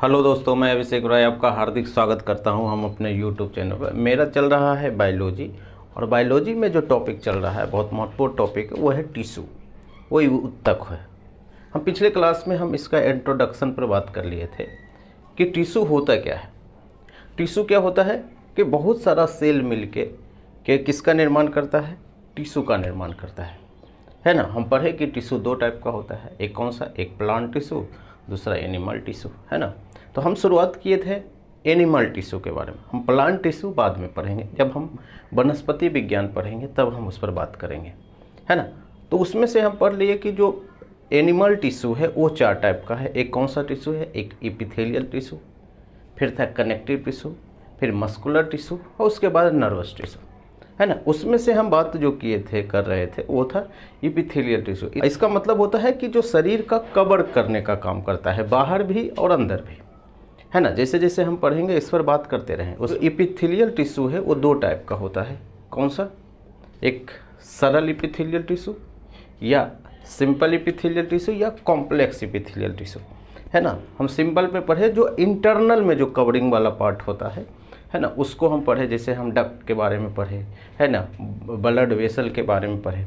Hello दोस्तों, मैं अभिषेक रॉय आपका हार्दिक स्वागत करता हूं हम अपने यूट्यूब चैनल पर। मेरा चल रहा है बायोलॉजी, और बायोलॉजी में जो टॉपिक चल रहा है, बहुत महत्वपूर्ण टॉपिक है, वो है टिश्यू, वही उत्तक है। हम पिछले क्लास में हम इसका इंट्रोडक्शन पर बात कर लिए थे कि टिश्यू होता क्या है। टिश्यू क्या होता है कि बहुत सारा सेल मिलके के किसका निर्माण करता है, टिश्यू का निर्माण करता है ना। हम पढ़े कि टिश्यू दो टाइप का होता है, एक कौन सा, एक प्लांट टिश्यू, दूसरा एनिमल टिश्यू, है ना। तो हम शुरुआत किए थे एनिमल टिश्यू के बारे में। हम प्लांट टिश्यू बाद में पढ़ेंगे, जब हम वनस्पति विज्ञान पढ़ेंगे तब हम उस पर बात करेंगे, है ना। तो उसमें से हम पढ़ लिए कि जो एनिमल टिश्यू है वो चार टाइप का है। एक कौन सा टिश्यू है, एक एपिथेलियल टिश्यू, फिर था कनेक्टिव टिश्यू, फिर मस्कुलर टिश्यू, और उसके बाद नर्वस टिश्यू, है ना। उसमें से हम बात जो किए थे कर रहे थे वो था एपिथेलियल टिश्यू। इसका मतलब होता है कि जो शरीर का कवर करने का काम करता है, बाहर भी और अंदर भी, है ना। जैसे जैसे हम पढ़ेंगे इस पर बात करते रहें। उस एपिथेलियल टिश्यू है वो दो टाइप का होता है। कौन सा, एक सरल एपिथेलियल टिश्यू या सिंपल एपिथेलियल टिश्यू या कॉम्प्लेक्स एपिथेलियल टिश्यू, है ना। हम सिंपल पे पढ़े जो इंटरनल में जो कवरिंग वाला पार्ट होता है ना, उसको हम पढ़े। जैसे हम डक्ट के बारे में पढ़े, है ना, ब्लड वेसल के बारे में पढ़े,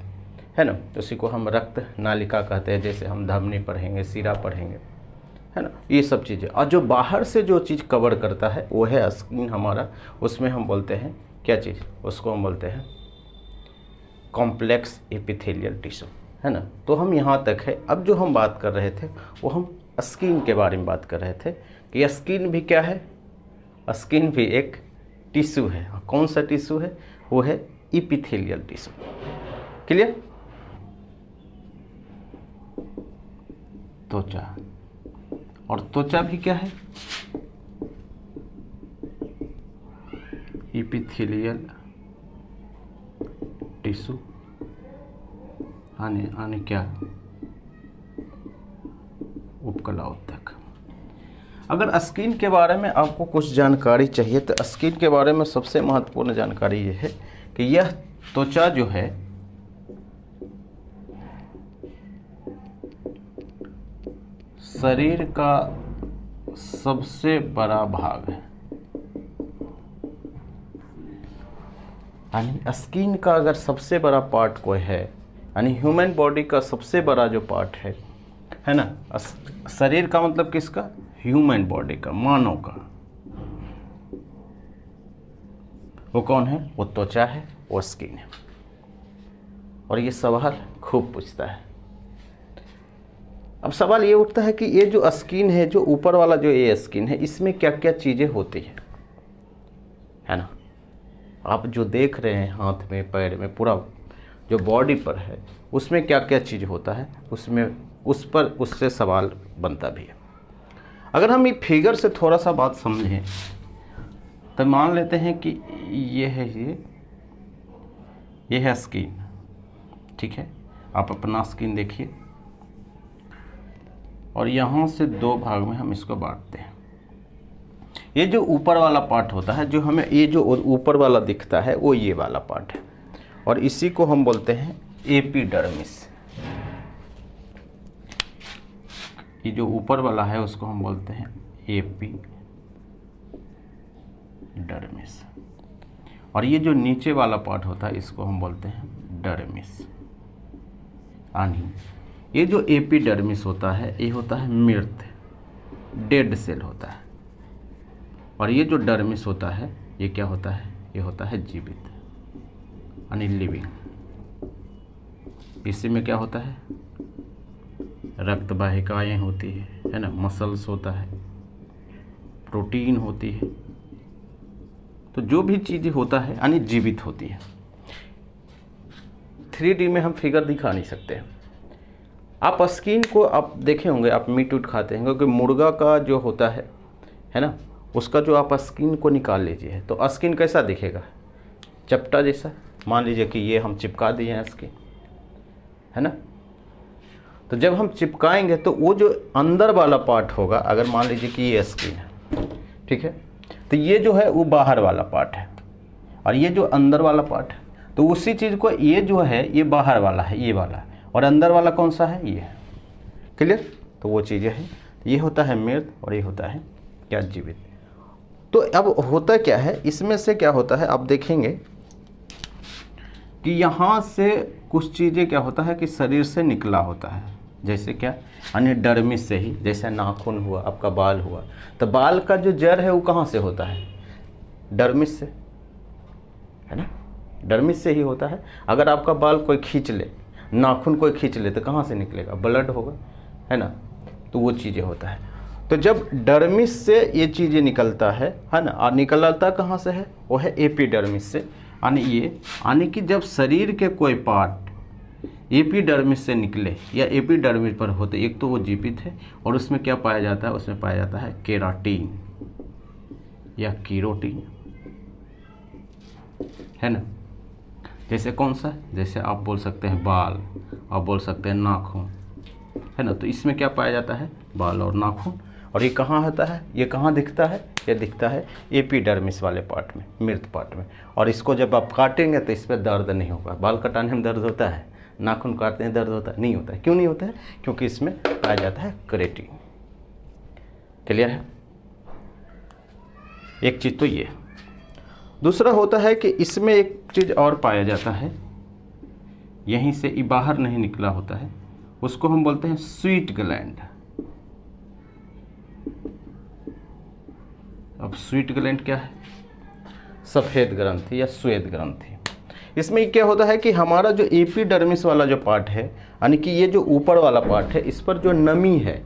है ना। उसी को हम रक्त नालिका कहते हैं। जैसे हम धमनी पढ़ेंगे, सीरा पढ़ेंगे, है ना, ये सब चीज़ें। और जो बाहर से जो चीज़ कवर करता है वो है स्किन हमारा। उसमें हम बोलते हैं क्या चीज़, उसको हम बोलते हैं कॉम्प्लेक्स एपिथेलियल टिश्यू, है ना। तो हम यहाँ तक है। अब जो हम बात कर रहे थे वो हम स्किन के बारे में बात कर रहे थे कि स्किन भी क्या है, स्किन भी एक टिश्यू है। कौन सा टिश्यू है, वो है एपिथेलियल टिश्यू। क्लियर। त्वचा, और त्वचा भी क्या है, एपिथेलियल टिश्यू, आने क्या, उपकला उत्तक। अगर स्किन के बारे में आपको कुछ जानकारी चाहिए तो स्किन के बारे में सबसे महत्वपूर्ण जानकारी ये है कि यह त्वचा जो है शरीर का सबसे बड़ा भाग है। यानी स्किन का अगर सबसे बड़ा पार्ट कोई है, यानी ह्यूमन बॉडी का सबसे बड़ा जो पार्ट है ना, शरीर का मतलब किसका, ह्यूमन बॉडी का, मानव का, वो कौन है, वो त्वचा है, वो स्किन है। और ये सवाल खूब पूछता है। अब सवाल ये उठता है कि ये जो स्किन है, जो ऊपर वाला जो ये स्किन है, इसमें क्या क्या चीज़ें होती है ना। आप जो देख रहे हैं हाथ में, पैर में, पूरा जो बॉडी पर है, उसमें क्या क्या चीज़ होता है, उसमें उस पर उससे सवाल बनता भी है। अगर हम ये फिगर से थोड़ा सा बात समझें तो मान लेते हैं कि ये है, ये है स्किन, ठीक है। आप अपना स्किन देखिए, और यहाँ से दो भाग में हम इसको बांटते हैं। ये जो ऊपर वाला पार्ट होता है, जो हमें ये जो ऊपर वाला दिखता है, वो ये वाला पार्ट है, और इसी को हम बोलते हैं एपिडर्मिस। ये जो ऊपर वाला है उसको हम बोलते हैं एपिडर्मिस, और ये जो नीचे वाला पार्ट होता है इसको हम बोलते हैं डर्मिस। यानी ये जो एपिडर्मिस होता है ये होता है मृत, डेड सेल होता है, और ये जो डर्मिस होता है ये क्या होता है, ये होता है जीवित, यानी लिविंग। इसी में क्या होता है, रक्त वाहिकाएँ होती है ना, मसल्स होता है, प्रोटीन होती है। तो जो भी चीज़ होता है यानी जीवित होती है। 3D में हम फिगर दिखा नहीं सकते। आप स्किन को आप देखे होंगे, आप मीट उट खाते हैं, क्योंकि मुर्गा का जो होता है ना, उसका जो आप स्किन को निकाल लीजिए तो स्किन कैसा दिखेगा, चपटा जैसा। मान लीजिए कि ये हम चिपका दिए हैं स्किन, है ना। तो जब हम चिपकाएंगे तो वो जो अंदर वाला पार्ट होगा, अगर मान लीजिए कि ये स्किन है, ठीक है, तो ये जो है वो बाहर वाला पार्ट है, और ये जो अंदर वाला पार्ट है, तो उसी चीज़ को ये जो है ये बाहर वाला है, ये वाला, और अंदर वाला कौन सा है, ये है। क्लियर। तो वो चीज़ें हैं, ये होता है मृत और ये होता है क्या जीवित। तो अब होता क्या है, इसमें से क्या होता है, आप देखेंगे कि यहाँ से कुछ चीज़ें क्या होता है कि शरीर से निकला होता है, जैसे क्या, यानी डर्मिस से ही, जैसे नाखून हुआ, आपका बाल हुआ, तो बाल का जो जड़ है वो कहाँ से होता है, डर्मिस से, है ना, डर्मिस से ही होता है। अगर आपका बाल कोई खींच ले, नाखून कोई खींच ले, तो कहाँ से निकलेगा, ब्लड होगा, है ना, तो वो चीज़ें होता है। तो जब डर्मिस से ये चीज़ें निकलता है ना, और निकलता कहाँ से है, वो है एपिडर्मिस से। यानी कि जब शरीर के कोई पार्ट एपिडर्मिस से निकले या एपिडर्मिस पर होते, एक तो वो जीवित है, और उसमें क्या पाया जाता है, उसमें पाया जाता है केराटिन या कीरोटिन, है ना। जैसे कौन सा, जैसे आप बोल सकते हैं बाल, आप बोल सकते हैं नाखून, है ना, तो इसमें क्या पाया जाता है, बाल और नाखून। और ये कहाँ होता है, ये कहाँ दिखता है, ये दिखता है एपिडर्मिस वाले पार्ट में, मृत पार्ट में। और इसको जब आप काटेंगे तो इस पर दर्द नहीं होगा। बाल कटाने में दर्द होता है, नाखून काटने में दर्द होता है, नहीं होता है। क्यों नहीं होता है, क्योंकि इसमें पाया जाता है केराटिन। क्लियर है, एक चीज़ तो ये। दूसरा होता है कि इसमें एक चीज़ और पाया जाता है, यहीं से ये बाहर नहीं निकला होता है, उसको हम बोलते हैं स्वीट ग्लैंड। अब स्वीट ग्लैंड क्या है, सफ़ेद ग्रंथि या श्वेत ग्रंथि। इसमें क्या होता है कि हमारा जो एपिडर्मिस वाला जो पार्ट है, यानी कि ये जो ऊपर वाला पार्ट है, इस पर जो नमी है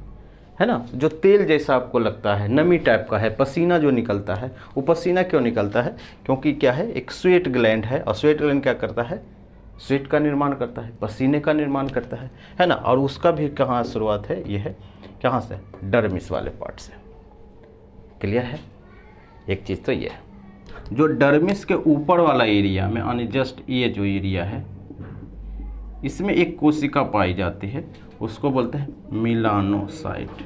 ना, जो तेल जैसा आपको लगता है, नमी टाइप का है, पसीना जो निकलता है, वो पसीना क्यों निकलता है, क्योंकि क्या है, एक स्वेट ग्लैंड है, और स्वेट ग्लैंड क्या करता है, स्वेट का निर्माण करता है, पसीने का निर्माण करता है ना। और उसका भी कहाँ शुरुआत है, ये है कहाँ से, डर्मिस वाले पार्ट से। क्लियर है, एक चीज़ तो ये है। जो डर्मिस के ऊपर वाला एरिया में, यानी जस्ट ये जो एरिया है, इसमें एक कोशिका पाई जाती है, उसको बोलते हैं मेलानोसाइट।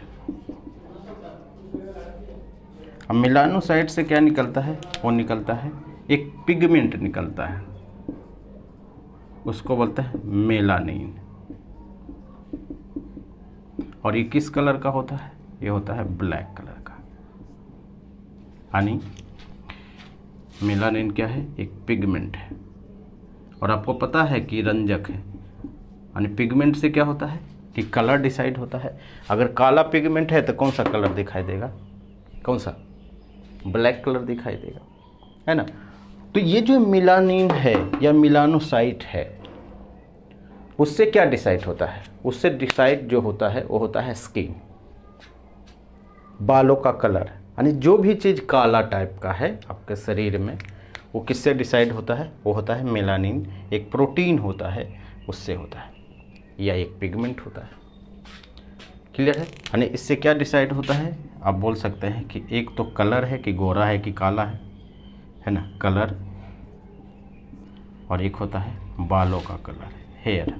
अब मेलानोसाइट से क्या निकलता है, वो निकलता है एक पिगमेंट निकलता है, उसको बोलते हैं मेलानिन। और ये किस कलर का होता है, ये होता है ब्लैक कलर का। यानी मेलानिन क्या है, एक पिगमेंट है, और आपको पता है कि रंजक है। यानी पिगमेंट से क्या होता है कि कलर डिसाइड होता है। अगर काला पिगमेंट है तो कौन सा कलर दिखाई देगा, कौन सा, ब्लैक कलर दिखाई देगा, है ना। तो ये जो मेलानिन है या मेलानोसाइट है, उससे क्या डिसाइड होता है, उससे डिसाइड जो होता है वो होता है स्किन, बालों का कलर। यानी जो भी चीज़ काला टाइप का है आपके शरीर में, वो किससे डिसाइड होता है, वो होता है मेलानिन, एक प्रोटीन होता है, उससे होता है, या एक पिगमेंट होता है। क्लियर है। यानी इससे क्या डिसाइड होता है, आप बोल सकते हैं कि एक तो कलर है कि गोरा है कि काला है ना, कलर, और एक होता है बालों का कलर, हेयर।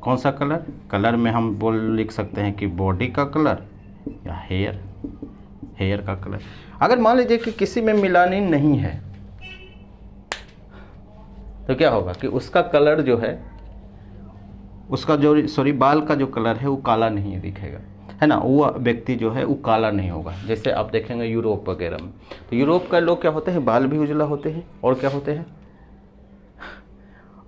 कौन सा कलर, कलर में हम लिख सकते हैं कि बॉडी का कलर या हेयर का कलर। अगर मान लीजिए कि किसी में मेलानिन नहीं है तो क्या होगा कि उसका कलर जो है, उसका जो बाल का जो कलर है वो काला नहीं दिखेगा, है ना, वो व्यक्ति जो है वो काला नहीं होगा। जैसे आप देखेंगे यूरोप वगैरह में, तो यूरोप का लोग क्या होते हैं, बाल भी उजला होते हैं, और क्या होते हैं,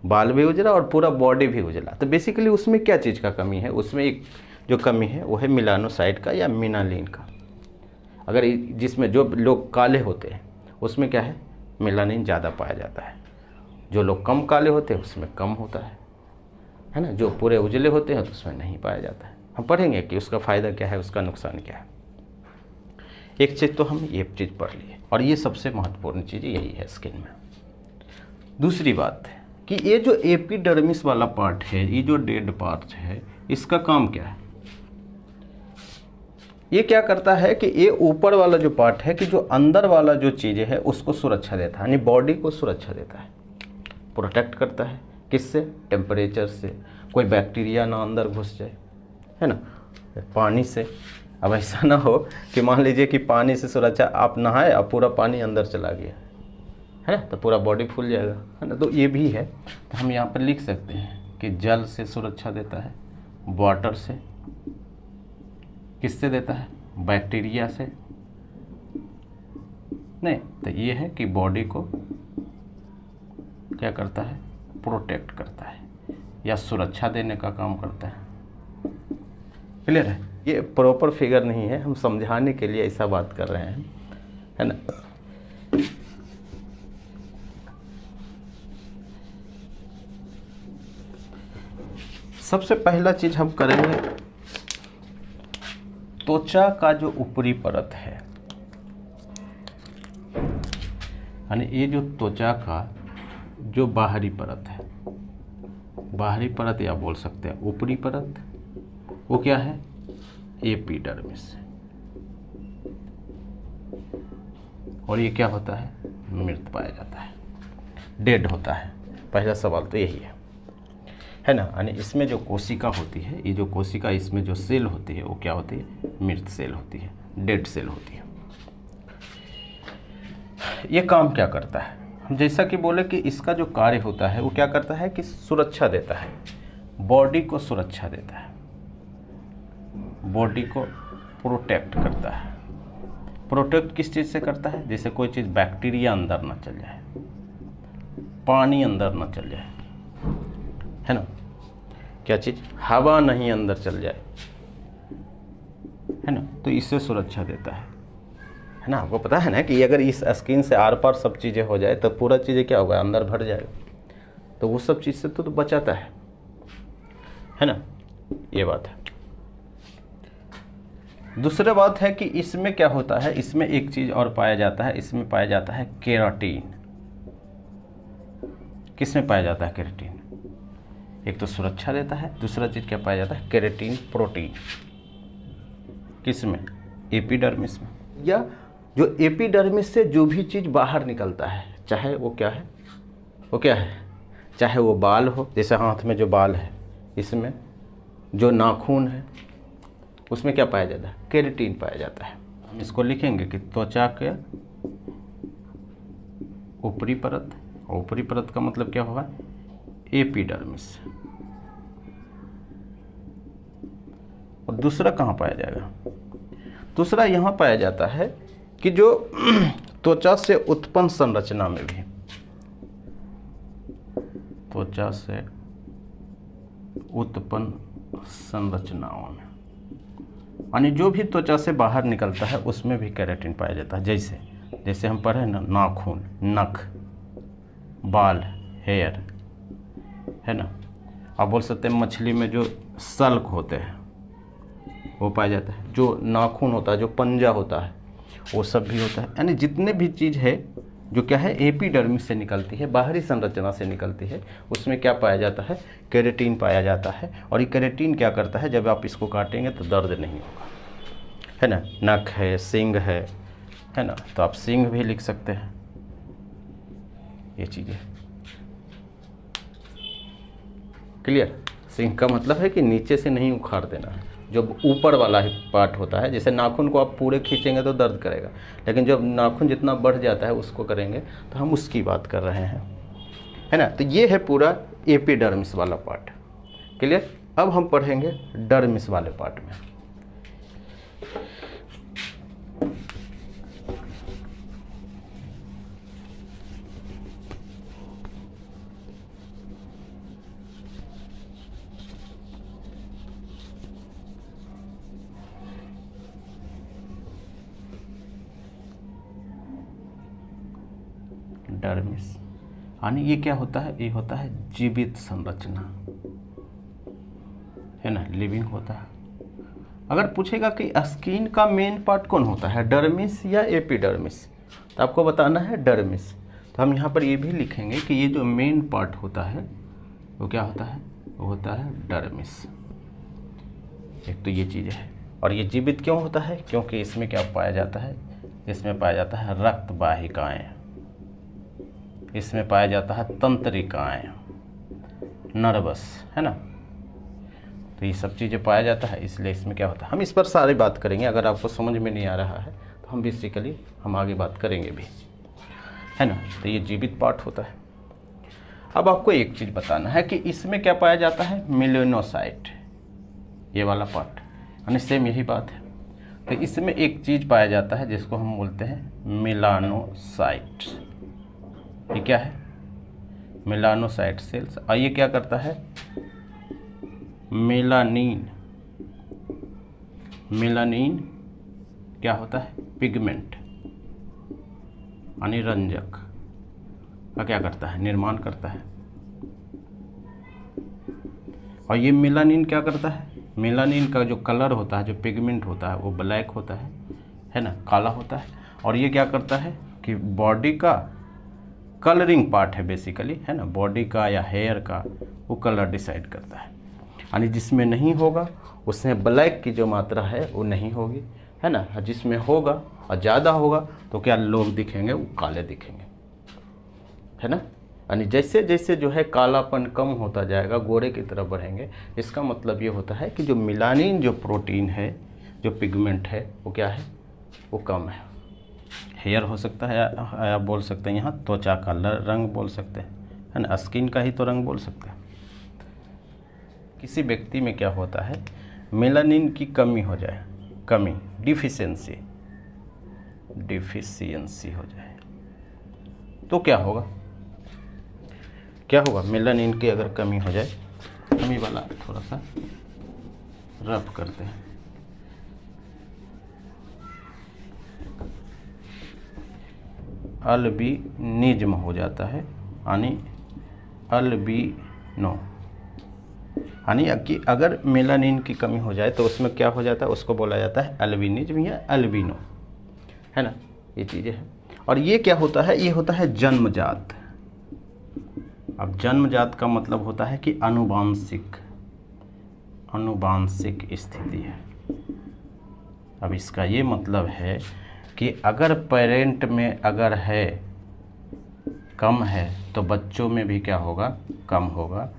बाल भी उजला और पूरा बॉडी भी उजला। तो बेसिकली उसमें क्या चीज़ का कमी है, उसमें एक जो कमी है वो है मेलानोसाइट का या मेलानिन का। अगर जिसमें जो लोग काले होते हैं उसमें क्या है, मेलानिन ज़्यादा पाया जाता है। जो लोग कम काले होते हैं उसमें कम होता है ना। जो पूरे उजले होते हैं तो उसमें नहीं पाया जाता है। हम पढ़ेंगे कि उसका फ़ायदा क्या है, उसका नुकसान क्या है। एक चीज़ तो हम ये चीज़ पढ़ लिए, और ये सबसे महत्वपूर्ण चीज़ यही है स्किन में। दूसरी बात है कि ये जो एपिडर्मिस वाला पार्ट है, ये जो डेड पार्ट है, इसका काम क्या है। ये क्या करता है कि ये ऊपर वाला जो पार्ट है कि जो अंदर वाला जो चीज़ें है उसको सुरक्षा देता है, यानी बॉडी को सुरक्षा देता है, प्रोटेक्ट करता है। किससे, टेम्परेचर से, कोई बैक्टीरिया ना अंदर घुस जाए, है ना, पानी से। अब ऐसा ना हो कि मान लीजिए कि पानी से सुरक्षा, आप नहाए और पूरा पानी अंदर चला गया, है ना, तो पूरा बॉडी फूल जाएगा, है ना। तो ये भी है, तो हम यहाँ पर लिख सकते हैं कि जल से सुरक्षा देता है, वाटर से, किससे देता है, बैक्टीरिया से नहीं, तो ये है कि बॉडी को क्या करता है, प्रोटेक्ट करता है या सुरक्षा देने का काम करता है। क्लियर है? ये प्रॉपर फिगर नहीं है, हम समझाने के लिए ऐसा बात कर रहे हैं, है ना। सबसे पहला चीज हम करेंगे, त्वचा का जो ऊपरी परत है, यानी ये जो त्वचा का जो बाहरी परत है, बाहरी परत या बोल सकते हैं ऊपरी परत, वो क्या है, एपिडर्मिस। और ये क्या होता है, मृत पाया जाता है, डेड होता है। पहला सवाल तो यही है ना। यानी इसमें जो कोशिका होती है, ये जो कोशिका, इसमें जो सेल होती है वो क्या होती है, मृत सेल होती है, डेड सेल होती है। ये काम क्या करता है, हम जैसा कि बोले कि इसका जो कार्य होता है वो क्या करता है कि सुरक्षा देता है, बॉडी को सुरक्षा देता है, बॉडी को प्रोटेक्ट करता है। प्रोटेक्ट किस चीज़ से करता है, जैसे कोई चीज़ बैक्टीरिया अंदर ना चल जाए, पानी अंदर ना चल जाए, है ना, क्या चीज़, हवा नहीं अंदर चल जाए, है ना, तो इससे सुरक्षा देता है ना। आपको पता है ना कि अगर इस स्किन से आर पार सब चीज़ें हो जाए तो पूरा चीज़ें क्या होगा, अंदर भर जाएगा, तो वो सब चीज़ से तो बचाता है ना, ये बात है। दूसरी बात है कि इसमें क्या होता है, इसमें एक चीज़ और पाया जाता है, इसमें पाया जाता है केराटिन। किस में पाया जाता है केराटिन, एक तो सुरक्षा देता है, दूसरा चीज़ क्या पाया जाता है, केराटिन प्रोटीन। किस में, एपिडर्मिस में। या जो एपिडर्मिस से जो भी चीज़ बाहर निकलता है, चाहे वो क्या है, वो क्या है, चाहे वो बाल हो, जैसे हाथ में जो बाल है, इसमें जो नाखून है, उसमें क्या पाया जाता है, केराटिन पाया जाता है। हम इसको लिखेंगे कि त्वचा के ऊपरी परत, ऊपरी परत का मतलब क्या होगा, एपिडर्मिस। और दूसरा कहाँ पाया जाएगा, दूसरा यहाँ पाया जाता है कि जो त्वचा से उत्पन्न संरचना में भी, त्वचा से उत्पन्न संरचनाओं में, यानी जो भी त्वचा से बाहर निकलता है उसमें भी केराटिन पाया जाता है। जैसे जैसे हम पढ़े ना, नाखून, नख, बाल, हेयर, है ना। आप बोल सकते हैं मछली में जो सल्क होते हैं वो पाया जाता है, जो नाखून होता है, जो पंजा होता है, वो सब भी होता है। यानी जितने भी चीज़ है जो क्या है, एपिडर्मिस से निकलती है, बाहरी संरचना से निकलती है, उसमें क्या पाया जाता है, केराटिन पाया जाता है। और ये केराटिन क्या करता है, जब आप इसको काटेंगे तो दर्द नहीं होगा, है ना। नख है, सींग है ना, तो आप सींग भी लिख सकते हैं। ये चीज़ें क्लियर। सींग का मतलब है कि नीचे से नहीं उखाड़ देना है, जो ऊपर वाला ही पार्ट होता है। जैसे नाखून को आप पूरे खींचेंगे तो दर्द करेगा, लेकिन जब नाखून जितना बढ़ जाता है उसको करेंगे तो हम उसकी बात कर रहे हैं, है ना। तो ये है पूरा एपिडर्मिस वाला पार्ट, क्लियर। अब हम पढ़ेंगे डर्मिस वाले पार्ट में। डर्मिस यानी ये क्या होता है, ये होता है जीवित संरचना, है ना, लिविंग होता है। अगर पूछेगा कि स्किन का मेन पार्ट कौन होता है, डर्मिस या एपिडर्मिस, तो आपको बताना है डर्मिस। तो हम यहाँ पर ये भी लिखेंगे कि ये जो मेन पार्ट होता है वो क्या होता है, वो होता है डर्मिस। एक तो ये चीज़ है। और ये जीवित क्यों होता है, क्योंकि इसमें क्या पाया जाता है, इसमें पाया जाता है रक्त वाहिकाएँ, इसमें पाया जाता है तंत्रिकाएँ, नर्वस, है ना। तो ये सब चीज़ें पाया जाता है, इसलिए इसमें क्या होता है, हम इस पर सारी बात करेंगे। अगर आपको समझ में नहीं आ रहा है तो हम बेसिकली हम आगे बात करेंगे भी, है ना। तो ये जीवित पार्ट होता है। अब आपको एक चीज़ बताना है कि इसमें क्या पाया जाता है, मेलानोसाइट, ये वाला पार्ट, यानी सेम यही बात है। तो इसमें एक चीज़ पाया जाता है जिसको हम बोलते हैं मेलानोसाइट्स। ये क्या है? Melanocyte cells. और ये क्या करता है? मेलानिन क्या होता है? पिगमेंट यानी रंजक का क्या करता है? निर्माण करता है। और ये मेलानिन क्या करता है? मेलानिन का जो कलर होता है, जो पिगमेंट होता है, वो ब्लैक होता है ना, काला होता है। और ये क्या करता है कि बॉडी का कलरिंग पार्ट है बेसिकली, है ना, बॉडी का या हेयर का वो कलर डिसाइड करता है। यानी जिसमें नहीं होगा उसमें ब्लैक की जो मात्रा है वो नहीं होगी, है ना। जिसमें होगा और ज़्यादा होगा तो क्या लोग दिखेंगे? वो काले दिखेंगे, है ना। यानी जैसे जैसे जो है कालापन कम होता जाएगा, गोरे की तरफ बढ़ेंगे। इसका मतलब ये होता है कि जो मेलानिन जो प्रोटीन है, जो पिगमेंट है, वो क्या है? वो कम है। हेयर हो सकता है, या बोल सकते हैं यहाँ त्वचा का रंग बोल सकते हैं, है ना, स्किन का ही तो रंग बोल सकते हैं। किसी व्यक्ति में क्या होता है? मेलानिन की कमी हो जाए, डिफिशियंसी हो जाए तो क्या होगा? मेलानिन की अगर कमी हो जाए, कमी वाला थोड़ा सा रफ करते हैं। अल्बिनिज्म हो जाता है, यानी अल्बिनो, यानी कि अगर मेलानिन की कमी हो जाए तो उसमें क्या हो जाता है? उसको बोला जाता है अल्बिनिज्म या अल्बिनो, है ना। ये चीज़ें हैं। और ये क्या होता है? ये होता है जन्मजात। अब जन्मजात का मतलब होता है कि आनुवांशिक स्थिति है। अब इसका ये मतलब है कि अगर पेरेंट में अगर है कम है तो बच्चों में भी क्या होगा? कम होगा,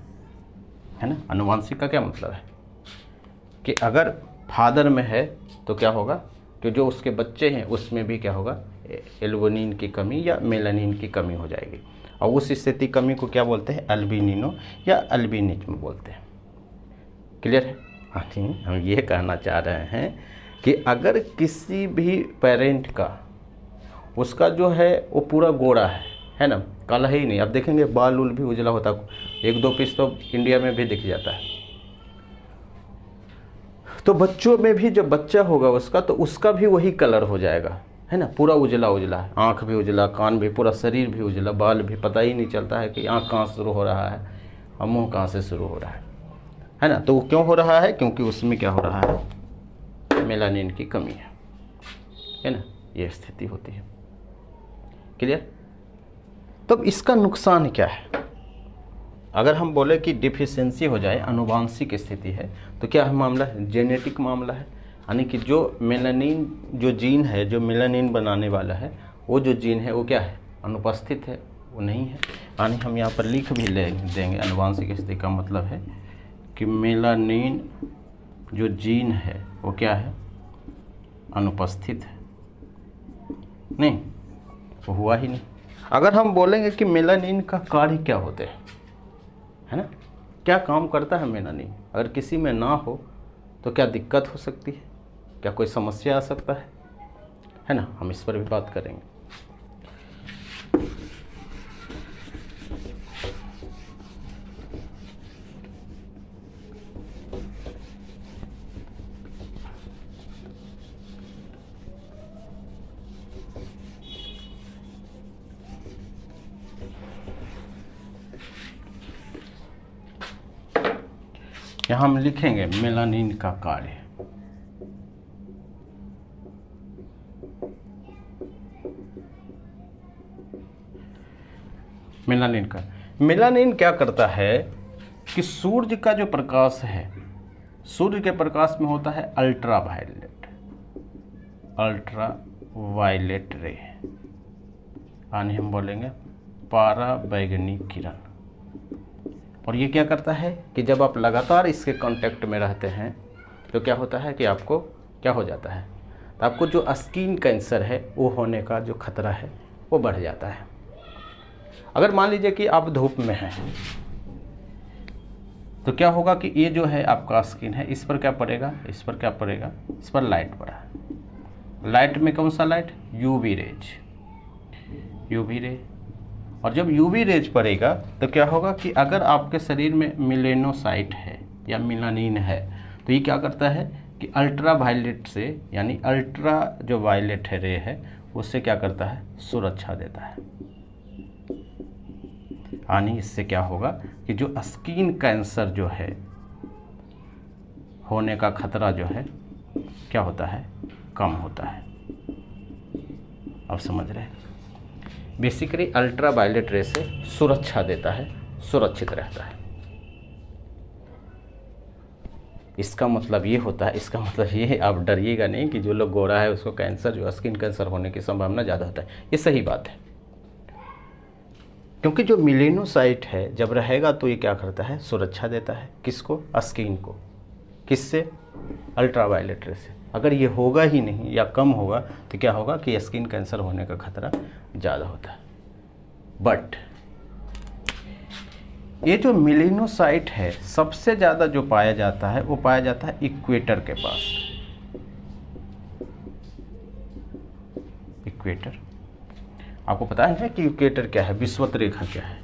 है ना। आनुवांशिक का क्या मतलब है कि अगर फादर में है तो क्या होगा कि जो उसके बच्चे हैं उसमें भी क्या होगा? एल्बुमिन की कमी या मेलानिन की कमी हो जाएगी। और उस स्थिति कमी को क्या बोलते हैं? अल्बिनिनो या अल्बिनिज्म बोलते हैं। क्लियर है? हाँ जी, हम ये कहना चाह रहे हैं कि अगर किसी भी पेरेंट का उसका जो है वो पूरा गोरा है ना, काला ही नहीं। अब देखेंगे बाल उल भी उजला होता है, एक दो पीस तो इंडिया में भी दिख जाता है। तो बच्चों में भी जब बच्चा होगा उसका, तो उसका भी वही कलर हो जाएगा, है ना, पूरा उजला उजला है, आँख भी उजला, कान भी, पूरा शरीर भी उजला, बाल भी, पता ही नहीं चलता है कि आँख कहाँ से शुरू हो रहा है और मुँह कहाँ से शुरू हो रहा है ना। तो वो क्यों हो रहा है? क्योंकि उसमें क्या हो रहा है? मेलानिन की कमी है ना, ये स्थिति होती है। क्लियर? तब इसका नुकसान क्या है? अगर हम बोले कि डिफिशियंसी हो जाए, आनुवांशिक स्थिति है, तो क्या मामला है? जेनेटिक मामला है। यानी कि जो मेलानिन जो जीन है, जो मेलानिन बनाने वाला है, वो जो जीन है वो क्या है? अनुपस्थित है, वो नहीं है। यानी हम यहाँ पर लिख भी ले देंगे, आनुवांशिक स्थिति का मतलब है कि मेलानिन जो जीन है वो क्या है? अनुपस्थित है, नहीं, वो हुआ ही नहीं। अगर हम बोलेंगे कि मेलानिन का कार्य क्या होते हैं, है ना, क्या काम करता है मेलानिन, अगर किसी में ना हो तो क्या दिक्कत हो सकती है? क्या कोई समस्या आ सकता है ना। हम इस पर भी बात करेंगे। यहाँ हम लिखेंगे मेलानिन का कार्य। मेलानिन क्या करता है कि सूर्य का जो प्रकाश है, सूर्य के प्रकाश में होता है अल्ट्रा वायलेट रे, यानी हम बोलेंगे पराबैंगनी किरण। और ये क्या करता है कि जब आप लगातार इसके कांटेक्ट में रहते हैं तो क्या होता है कि आपको क्या हो जाता है? तो आपको जो स्किन कैंसर है वो होने का जो खतरा है वो बढ़ जाता है। अगर मान लीजिए कि आप धूप में हैं, तो क्या होगा कि ये जो है आपका स्किन है, इस पर क्या पड़ेगा, इस पर क्या पड़ेगा, इस पर लाइट पड़ा। लाइट में कौन सा light, UV rays, UV ray. और जब यूवी रेज पड़ेगा तो क्या होगा कि अगर आपके शरीर में मेलेनोसाइट है या मेलानिन है, तो ये क्या करता है कि अल्ट्रा वायलेट से, यानी अल्ट्रा जो वायलेट है रे है, उससे क्या करता है, सुरक्षा देता है। यानी इससे क्या होगा कि जो स्किन कैंसर जो है होने का खतरा जो है क्या होता है, कम होता है। अब समझ रहे हैं, बेसिकली अल्ट्रा वायलेट रे से सुरक्षा देता है, सुरक्षित रहता है। इसका मतलब ये होता है, इसका मतलब ये है, आप डरिएगा नहीं कि जो लोग गोरा है उसको कैंसर, जो स्किन कैंसर होने की संभावना ज़्यादा होता है। ये सही बात है, क्योंकि जो मेलेनोसाइट है जब रहेगा तो ये क्या करता है, सुरक्षा देता है। किसको, स्किन को। किससे, अल्ट्रा वायलेट रे से। अगर ये होगा ही नहीं या कम होगा तो क्या होगा कि स्किन कैंसर होने का खतरा ज़्यादा होता है। बट ये जो मेलेनोसाइट है सबसे ज़्यादा जो पाया जाता है वो पाया जाता है इक्वेटर के पास। इक्वेटर, आपको पता है ना कि इक्वेटर क्या है, विषुवत रेखा क्या है,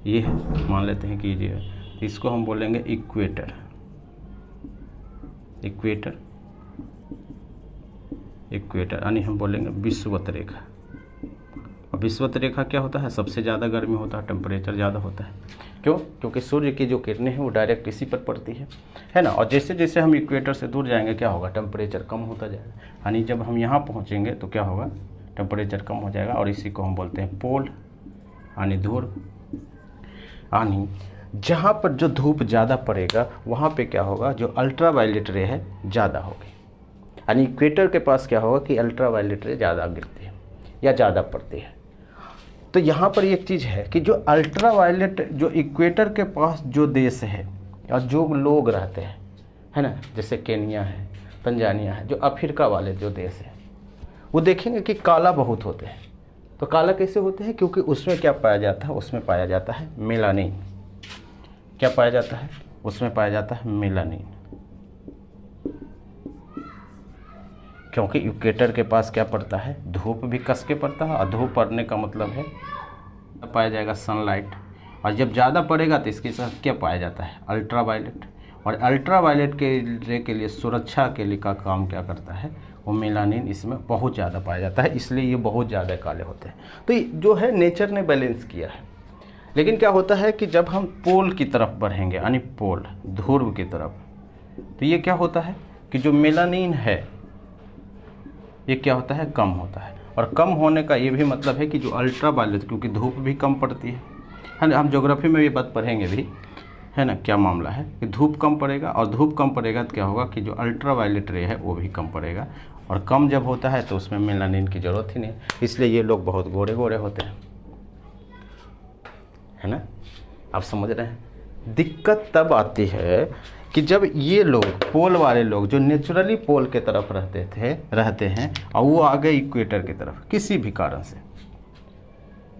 ये है, मान लेते हैं कि ये, इसको हम बोलेंगे इक्वेटर। इक्वेटर, इक्वेटर यानी हम बोलेंगे विषुवत रेखा। और विषुवत रेखा क्या होता है, सबसे ज़्यादा गर्मी होता है, टेम्परेचर ज़्यादा होता है। क्यों, क्योंकि सूर्य की जो किरणें हैं वो डायरेक्ट इसी पर पड़ती है ना। और जैसे जैसे हम इक्वेटर से दूर जाएंगे क्या होगा, टेम्परेचर कम होता जाएगा। यानी जब हम यहाँ पहुँचेंगे तो क्या होगा, टेम्परेचर कम हो जाएगा। और इसी को हम बोलते हैं पोल, यानी ध्रुव। यानी जहाँ पर जो धूप ज़्यादा पड़ेगा वहाँ पे क्या होगा, जो अल्ट्रा वायलेट रे है ज़्यादा होगी। यानी इक्वेटर के पास क्या होगा कि अल्ट्रा वायलेट रे ज़्यादा गिरती है या ज़्यादा पड़ती है। तो यहाँ पर एक चीज़ है कि जो अल्ट्रा वायलेट, जो इक्वेटर के पास जो देश है और जो लोग रहते हैं, है ना, जैसे केनिया है, तंजानिया है, जो अफ्रीका वाले जो देश हैं, वो देखेंगे कि काला बहुत होते हैं। तो काला कैसे होते हैं, क्योंकि उसमें क्या पाया जाता है, उसमें पाया जाता है मेलानिन। क्या पाया जाता है, उसमें पाया जाता है मेलानिन। क्योंकि इक्वेटर के पास क्या पड़ता है, धूप भी कस के पड़ता है। और धूप पड़ने का मतलब है पाया जाएगा सनलाइट। और जब ज़्यादा पड़ेगा तो इसके साथ क्या पाया जाता है, अल्ट्रा वायलेट। और अल्ट्रा वायलेट के रे के लिए, सुरक्षा के लिए का काम क्या करता है, वो मेलानिन इसमें बहुत ज़्यादा पाया जाता है, इसलिए ये बहुत ज़्यादा काले होते हैं। तो ये जो है नेचर ने बैलेंस किया है। लेकिन क्या होता है कि जब हम पोल की तरफ बढ़ेंगे, यानी पोल, ध्रुव की तरफ, तो ये क्या होता है कि जो मेलानिन है ये क्या होता है, कम होता है। और कम होने का ये भी मतलब है कि जो अल्ट्रा वायलेट, क्योंकि धूप भी कम पड़ती है ना, हम ज्योग्राफी में ये बात पढ़ेंगे भी, है ना, क्या मामला है कि धूप कम पड़ेगा। और धूप कम पड़ेगा तो क्या होगा कि जो अल्ट्रा वायलेट रे है वो भी कम पड़ेगा। और कम जब होता है तो उसमें मेलानिन की ज़रूरत ही नहीं, इसलिए ये लोग बहुत गोरे गोरे होते हैं, है ना। आप समझ रहे हैं। दिक्कत तब आती है कि जब ये लोग, पोल वाले लोग, जो नेचुरली पोल के तरफ रहते हैं और वो आ गए इक्वेटर की तरफ किसी भी कारण से,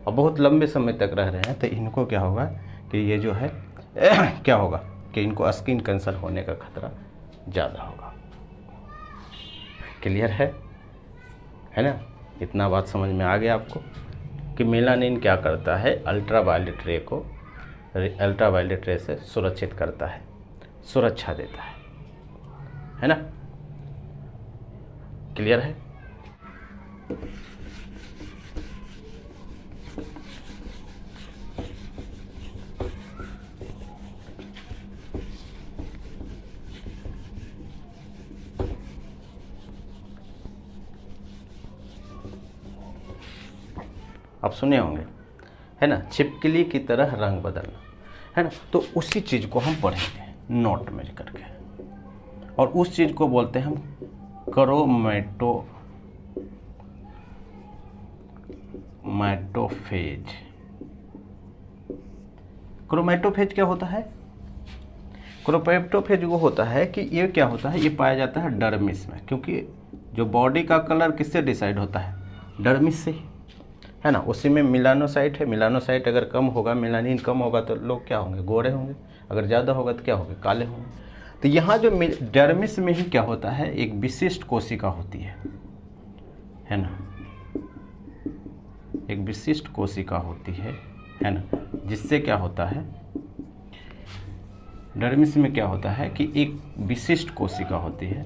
और बहुत लंबे समय तक रह रहे हैं, तो इनको क्या होगा कि ये जो है क्या होगा कि इनको स्किन कैंसर होने का खतरा ज़्यादा होगा। क्लियर है ना। इतना बात समझ में आ गया आपको कि मेलानिन क्या करता है, अल्ट्रा वायलेट रे को, अल्ट्रा वायलेट रे से सुरक्षित करता है, सुरक्षा देता है ना। क्लियर है। आप सुने होंगे, है ना, छिपकली की तरह रंग बदलना, है ना। तो उसी चीज़ को हम पढ़ेंगे नोट में करके, और उस चीज़ को बोलते हैं हम क्रोमैटोफेज। क्रोमैटोफेज क्या होता है, क्रोमैटोफेज वो होता है कि ये क्या होता है, ये पाया जाता है डर्मिस में, क्योंकि जो बॉडी का कलर किससे डिसाइड होता है, डर्मिस से ही। है ना, उसी में मिलानोसाइट है। मिलानोसाइट अगर कम होगा, मेलानिन कम होगा तो लोग क्या होंगे, गोरे होंगे। अगर ज़्यादा होगा तो क्या होंगे, काले होंगे। तो यहाँ जो डर्मिस में ही क्या होता है, एक विशिष्ट कोशिका होती है ना, एक विशिष्ट कोशिका होती है ना, जिससे क्या होता है, डर्मिस में क्या होता है कि एक विशिष्ट कोशिका होती है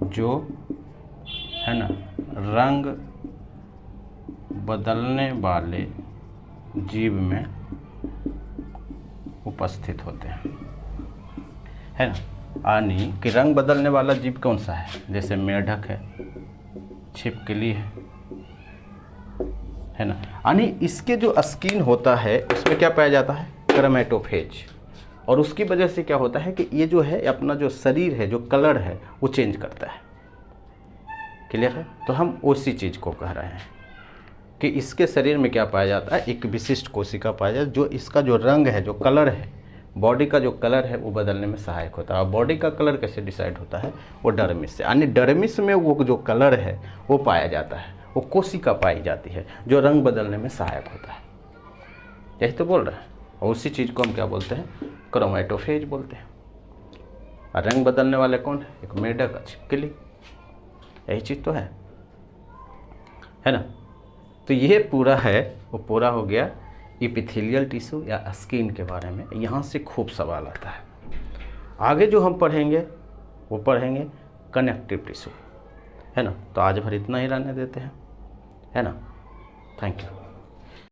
जो है ना रंग बदलने वाले जीव में उपस्थित होते हैं, है ना। यानी कि रंग बदलने वाला जीव कौन सा है, जैसे मेढक है, छिपकली है ना। यानी इसके जो स्किन होता है उसमें क्या पाया जाता है, क्रोमैटोफेज। और उसकी वजह से क्या होता है कि ये जो है अपना जो शरीर है, जो कलर है वो चेंज करता है। क्लियर है। तो हम उसी चीज़ को कह रहे हैं कि इसके शरीर में क्या पाया जाता है, एक विशिष्ट कोशिका पाया जाता है जो इसका जो रंग है, जो कलर है, बॉडी का जो कलर है वो बदलने में सहायक होता है। और बॉडी का कलर कैसे डिसाइड होता है, वो डर्मिस से। यानी डर्मिस में वो जो कलर है वो पाया जाता है, वो कोशिका पाई जाती है जो रंग बदलने में सहायक होता है। यही तो बोल रहे हैं। और उसी चीज़ को हम क्या बोलते हैं, क्रोमैटोफेज बोलते हैं। और रंग बदलने वाले कौन है, एक मेढक, छिपकली, यही चीज़ तो है ना। तो ये पूरा है, वो पूरा हो गया इपिथेलियल टिश्यू या स्किन के बारे में। यहाँ से खूब सवाल आता है। आगे जो हम पढ़ेंगे वो पढ़ेंगे कनेक्टिव टिश्यू, है ना। तो आज भर इतना ही रहने देते हैं, है ना। Thank you.